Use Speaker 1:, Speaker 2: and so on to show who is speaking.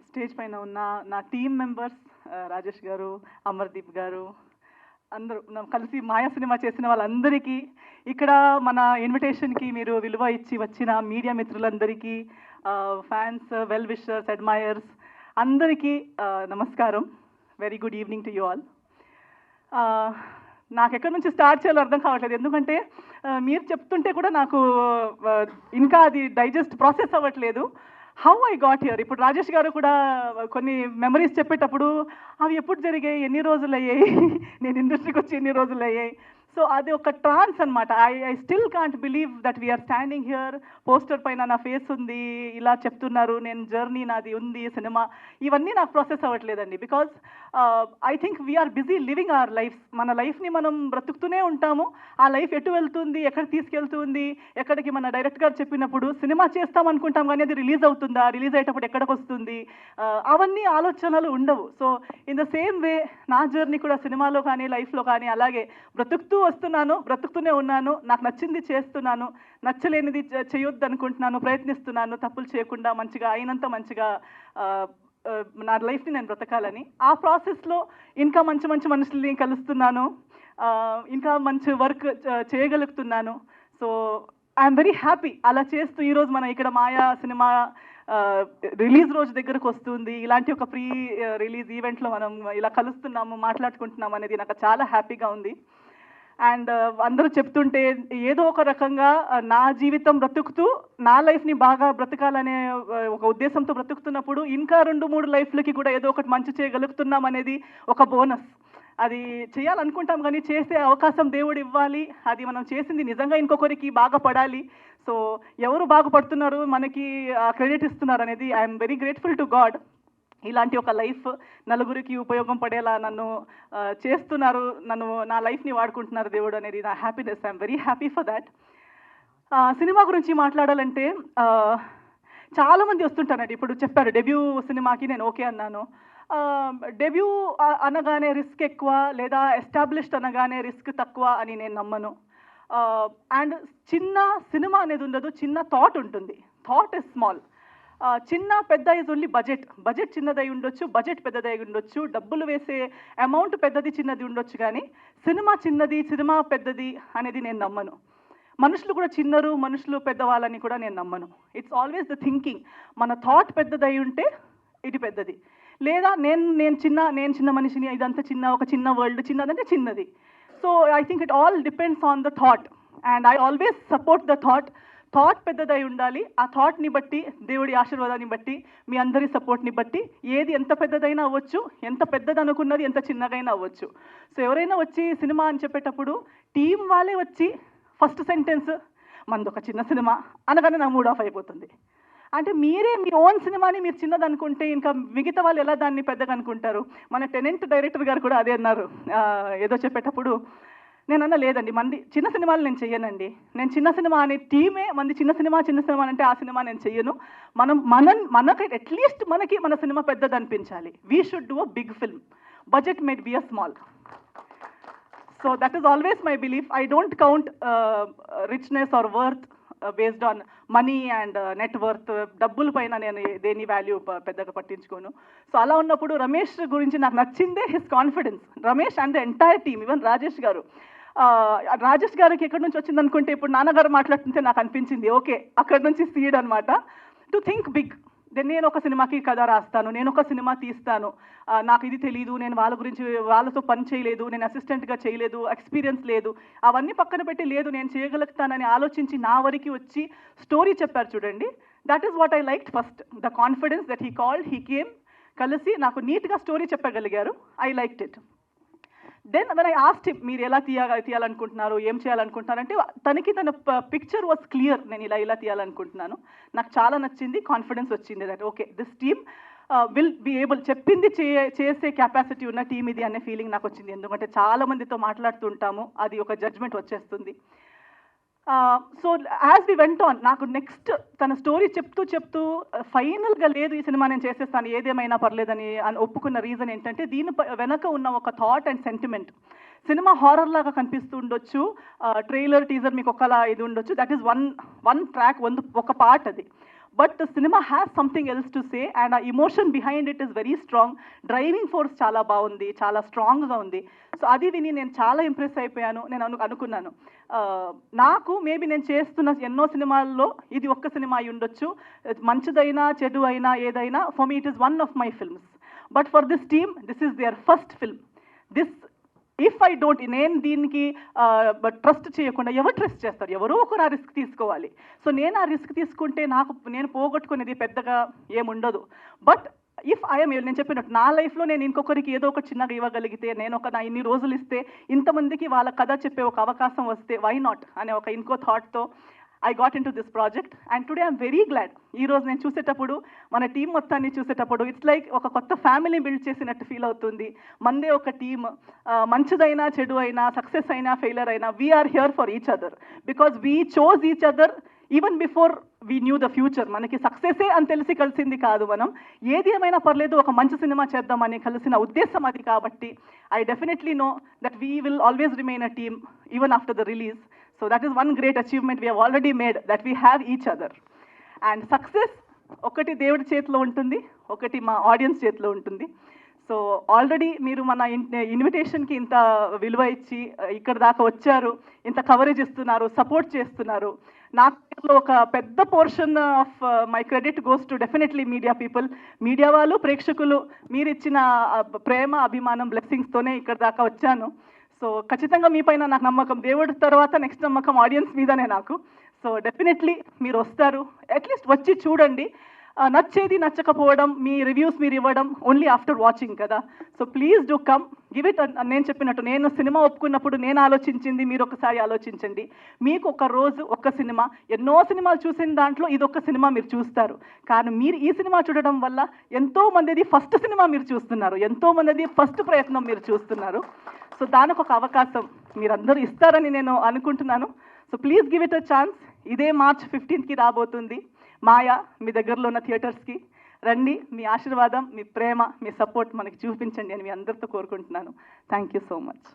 Speaker 1: Stage పైన ఉన్న నా టీమ్ మెంబర్స్ రాజేష్ గారు, అమర్దీప్ గారు, అందరూ కలిసి మాయా సినిమా చేసిన వాళ్ళందరికీ, ఇక్కడ మన ఇన్విటేషన్కి మీరు విలువ ఇచ్చి వచ్చిన మీడియా మిత్రులందరికీ, ఫ్యాన్స్, వెల్ విషర్స్, అడ్మైయర్స్ అందరికీ నమస్కారం. Very good evening to you all. నాకు ఎక్కడి నుంచి స్టార్ట్ చేయాలో అర్థం కావట్లేదు, ఎందుకంటే మీరు చెప్తుంటే కూడా నాకు ఇంకా అది డైజెస్ట్ ప్రాసెస్ అవ్వట్లేదు. How I got here. ఇప్పుడు రాజేష్ గారు కూడా కొన్ని మెమరీస్ చెప్పేటప్పుడు అవి ఎప్పుడు జరిగాయి, ఎన్ని రోజులు అయ్యాయి, నేను ఇండస్ట్రీకి వచ్చి ఎన్ని రోజులు అయ్యాయి. సో అది ఒక ట్రాన్స్ అనమాట. I still can't believe that we are standing here. Poster పైన నా ఫేస్ ఉంది, ఇలా చెప్తున్నారు, నేను జర్నీ నాది ఉంది, సినిమా, ఇవన్నీ నాకు ప్రాసెస్ అవ్వట్లేదండి. Because I think we're busy living our life. మన లైఫ్ని మనం బ్రతుకుతూనే ఉంటాము. ఆ లైఫ్ ఎటు వెళ్తుంది, ఎక్కడ తీసుకెళ్తుంది, ఎక్కడికి మన డైరెక్ట్ గారు చెప్పినప్పుడు సినిమా చేస్తాం అనుకుంటాం, కానీ అది రిలీజ్ అవుతుందా, రిలీజ్ అయ్యేటప్పుడు ఎక్కడికి వస్తుంది, అవన్నీ ఆలోచనలు ఉండవు. So in the same way నా జర్నీ కూడా సినిమాలో కానీ లైఫ్లో కానీ అలాగే బ్రతుకుతూ వస్తున్నాను, బ్రతుకుతూనే ఉన్నాను. నాకు నచ్చింది చేస్తున్నాను, నచ్చలేనిది చేయొద్దు అనుకుంటున్నాను, ప్రయత్నిస్తున్నాను తప్పులు చేయకుండా, మంచిగా అయినంత మంచిగా నా లైఫ్ని నేను బ్రతకాలని. ఆ ప్రాసెస్లో ఇంకా మంచి మంచి మనుషుల్ని కలుస్తున్నాను, ఇంకా మంచి వర్క్ చేయగలుగుతున్నాను. So I'm very happy. అలా చేస్తూ ఈరోజు మనం ఇక్కడ మాయా సినిమా రిలీజ్ రోజు దగ్గరకు వస్తుంది, ఇలాంటి ఒక ప్రీ రిలీజ్ ఈవెంట్లో మనం ఇలా కలుస్తున్నాము, మాట్లాడుకుంటున్నాము అనేది నాకు చాలా హ్యాపీగా ఉంది. అండ్ అందరూ చెప్తుంటే ఏదో ఒక రకంగా నా జీవితం బ్రతుకుతూ నా లైఫ్ని బాగా బ్రతకాలనే ఒక ఉద్దేశంతో బ్రతుకుతున్నప్పుడు ఇంకా 2-3 లైఫ్లకి కూడా ఏదో ఒకటి మంచి చేయగలుగుతున్నాం అనేది ఒక బోనస్. అది చేయాలనుకుంటాం కానీ చేసే అవకాశం దేవుడు ఇవ్వాలి. అది మనం చేసింది నిజంగా ఇంకొకరికి బాగా పడాలి. సో ఎవరు బాగుపడుతున్నారు, మనకి క్రెడిట్ ఇస్తున్నారు అనేది I'm very grateful to God. ఇలాంటి ఒక లైఫ్ నలుగురికి ఉపయోగం పడేలా నన్ను చేస్తున్నారు, నా లైఫ్ని వాడుకుంటున్నారు దేవుడు అనేది నా happiness. I'm very happy for that. Cinema గురించి మాట్లాడాలంటే చాలామంది వస్తుంటారండి. ఇప్పుడు చెప్పారు డెబ్యూ సినిమాకి నేను ఓకే అన్నాను. డెబ్యూ అనగానే రిస్క్ ఎక్కువ, లేదా ఎస్టాబ్లిష్డ్ అనగానే రిస్క్ తక్కువ అని నేను నమ్మను. అండ్ చిన్న సినిమా అనేది ఉండదు, చిన్న థాట్ ఉంటుంది. Thought is small. చిన్న పెద్ద ఇస్ ఓన్లీ బడ్జెట్ చిన్నదై ఉండొచ్చు, బడ్జెట్ పెద్దదై ఉండొచ్చు, డబ్బులు వేసే అమౌంట్ పెద్దది చిన్నది ఉండొచ్చు, కానీ సినిమా చిన్నది, సినిమా పెద్దది అనేది నేను నమ్మను. మనుషులు కూడా చిన్నరు, మనుషులు పెద్దవాళ్ళని కూడా నేను నమ్మను. It's always the thinking. మన థాట్ పెద్దదై ఉంటే ఇది పెద్దది, లేదా నేను చిన్న మనిషిని, ఇదంతా చిన్న, ఒక చిన్న వరల్డ్, చిన్నదంటే చిన్నది. So I think it all depends on the thought, and I always support the thought. Thought పెద్దదై ఉండాలి. ఆ థాట్ని బట్టి, దేవుడి ఆశీర్వాదాన్ని బట్టి, మీ అందరి సపోర్ట్ని బట్టి ఏది ఎంత పెద్దదైనా అవ్వచ్చు, ఎంత పెద్దది అనుకున్నది ఎంత చిన్నగైనా అవ్వచ్చు. సో ఎవరైనా వచ్చి సినిమా అని చెప్పేటప్పుడు టీం వాళ్ళే వచ్చి ఫస్ట్ సెంటెన్స్ మనది ఒక చిన్న సినిమా అనగానే నా మూడ్ ఆఫ్ అయిపోతుంది. అంటే మీరే మీ ఓన్ సినిమాని మీరు చిన్నది అనుకుంటే ఇంకా మిగతా వాళ్ళు ఎలా దాన్ని పెద్దగా అనుకుంటారు? మన టెనెంట్ డైరెక్టర్ గారు కూడా అదే అన్నారు ఏదో చెప్పేటప్పుడు. నేను అన్న లేదండి, మంది చిన్న సినిమాలు నేను చెయ్యనండి. నేను చిన్న సినిమా అనే టీమే మంది చిన్న సినిమా అంటే ఆ సినిమా నేను చెయ్యను. మనకి అట్లీస్ట్ మన సినిమా పెద్దది అనిపించాలి. We should do a big film. Budget made be a small. So that is always my belief. I don't count richness or worth based on money and net worth. డబ్బుల పైన నేను దేని value పెద్దగా పట్టించుకోను. So అలా ఉన్నప్పుడు రమేష్ గురించి నాకు నచ్చిందే his confidence. Ramesh and the entire team, even Rajesh గారికి ఎక్కడి నుంచి వచ్చింది అనుకుంటే, ఇప్పుడు నాన్నగారు మాట్లాడుతుంటే నాకు అనిపించింది ఓకే, అక్కడి నుంచి సీడ్ అనమాట. To think big. నేను ఒక సినిమాకి కథ రాస్తాను, నేను ఒక సినిమా తీస్తాను, నాకు ఇది తెలీదు, నేను వాళ్ళతో పని చేయలేదు, నేను అసిస్టెంట్గా చేయలేదు, ఎక్స్పీరియన్స్ లేదు, అవన్నీ పక్కన పెట్టి లేదు నేను చేయగలుగుతానని ఆలోచించి నా వరకు వచ్చి స్టోరీ చెప్పారు చూడండి. That is what I liked first. The confidence that he called, he came, కలిసి నాకు నీట్గా స్టోరీ చెప్పగలిగారు. I liked it. Then when I asked him, మీరు ఎలా తీయాలనుకుంటున్నారు, ఏం చేయాలనుకుంటున్నారంటే తనకి తన పిక్చర్ వాజ్ క్లియర్. నేను ఇలా తీయాలనుకుంటున్నాను, నాకు చాలా నచ్చింది, కాన్ఫిడెన్స్ వచ్చింది that okay this team will be able, చెప్పింది చేసే కెపాసిటీ ఉన్న టీమ్ ఇది అనే ఫీలింగ్ నాకు వచ్చింది. ఎందుకంటే చాలా మందితో మాట్లాడుతుంటాము, అది ఒక జడ్జ్మెంట్ వచ్చేస్తుంది. So as we went on, నాకు నెక్స్ట్ తన స్టోరీ చెప్తూ ఫైనల్గా లేదు ఈ సినిమా నేను చేసేస్తాను ఏదేమైనా పర్లేదని ఒప్పుకున్న రీజన్ ఏంటంటే, దీని వెనక ఉన్న ఒక thought and sentiment. Cinema horror లాగా కనిపిస్తూ ఉండొచ్చు, ట్రైలర్ టీజర్ మీకు ఒకలా ఇది ఉండొచ్చు, దట్ ఈస్ వన్ ట్రాక్, ఒక పార్ట్ అది. But cinema has something else to say and ఆ emotion behind it is very strong. Driving force చాలా బాగుంది, చాలా స్ట్రాంగ్గా ఉంది. సో అది విని నేను చాలా ఇంప్రెస్ అయిపోయాను. నేను అనుకున్నాను నాకు మేబీ నేను చేస్తున్న ఎన్నో సినిమాల్లో ఇది ఒక్క సినిమా అయి ఉండొచ్చు, మంచిదైనా చెడు అయినా ఏదైనా, for me it is one of my films. But for this team this is their first film. This if I don't, నేను దీనికి ట్రస్ట్ చేయకుండా ఎవరు ట్రస్ట్ చేస్తారు? ఎవరో ఒకరు ఆ రిస్క్ తీసుకోవాలి. సో నేను ఆ రిస్క్ తీసుకుంటే నేను పోగొట్టుకునేది పెద్దగా ఏముండదు. బట్ ఇఫ్ ఐఎమ్, నేను చెప్పినట్టు నా లైఫ్లో నేను ఇంకొకరికి ఏదో ఒక చిన్నగా ఇవ్వగలిగితే, నేను నా ఇన్ని రోజులు ఇస్తే ఇంతమందికి వాళ్ళ కథ చెప్పే ఒక అవకాశం వస్తే వై నాట్ అనే ఒక ఇంకో థాట్తో I got into this project and today I'm very glad. ఈ రోజు నేను చూసేటప్పుడు మన టీం మొత్తాన్ని చూసేటప్పుడు ఇట్స్ లైక్ ఒక కొత్త ఫ్యామిలీ బిల్డ్ చేసినట్టు ఫీల్ అవుతుంది. మందే ఒక టీమ్, మంచిదైనా చెడు అయినా సక్సెస్ అయినా ఫెయిలర్ అయినా we are here for each other because we chose each other even before we knew the future. మనకి సక్సెసే అని తెలిసి కలిసింది కాదు, మనం ఏది ఏమైనా పర్లేదు ఒక మంచి సినిమా చేద్దామని కలిసిన ఉద్దేశం అది. కాబట్టి I definitely know that we will always remain a team even after the release. So that is one great achievement we have already made, that we have each other. And success ఒకటి దేవుడి చేతిలో ఉంటుంది, ఒకటి మా audience చేతిలో ఉంటుంది. So already మీరు మన ఇన్విటేషన్కి ఇంత విలువ ఇచ్చి ఇక్కడ దాకా వచ్చారు, ఇంత కవరేజ్ ఇస్తున్నారు, సపోర్ట్ చేస్తున్నారు. నాకు ఒక పెద్ద portion of my credit goes to definitely media people. Media వాళ్ళు, ప్రేక్షకులు, మీరు ఇచ్చిన ప్రేమ, అభిమానం, బ్లెస్సింగ్స్తోనే ఇక్కడ దాకా వచ్చాను. సో ఖచ్చితంగా మీ పైన నాకు నమ్మకం, దేవుడి తర్వాత నెక్స్ట్ నమ్మకం ఆడియన్స్ మీదనే నాకు. సో డెఫినెట్లీ మీరు వస్తారు, అట్లీస్ట్ వచ్చి చూడండి. నచ్చేది నచ్చకపోవడం, మీ రివ్యూస్ మీరు ఇవ్వడం ఓన్లీ ఆఫ్టర్ వాచింగ్ కదా. So please do come, give it. నేను చెప్పినట్టు నేను సినిమా ఒప్పుకున్నప్పుడు నేను ఆలోచించింది మీరు ఒకసారి ఆలోచించండి. మీకు ఒక రోజు ఒక్క సినిమా, ఎన్నో సినిమాలు చూసిన దాంట్లో ఇదొక్క సినిమా మీరు చూస్తారు. కానీ మీరు ఈ సినిమా చూడడం వల్ల ఎంతో మందిది ఫస్ట్ సినిమా మీరు చూస్తున్నారు, ఎంతో మందిది ఫస్ట్ ప్రయత్నం మీరు చూస్తున్నారు. సో దానికి ఒక అవకాశం మీరందరూ ఇస్తారని నేను అనుకుంటున్నాను. So please give it a chance. ఇదే March 15కి రాబోతుంది మాయా. మీ దగ్గరలో ఉన్న థియేటర్స్కి రండి. మీ ఆశీర్వాదం, మీ ప్రేమ, మీ సపోర్ట్ మనకి చూపించండి అని మీ అందరితో కోరుకుంటున్నాను. Thank you so much.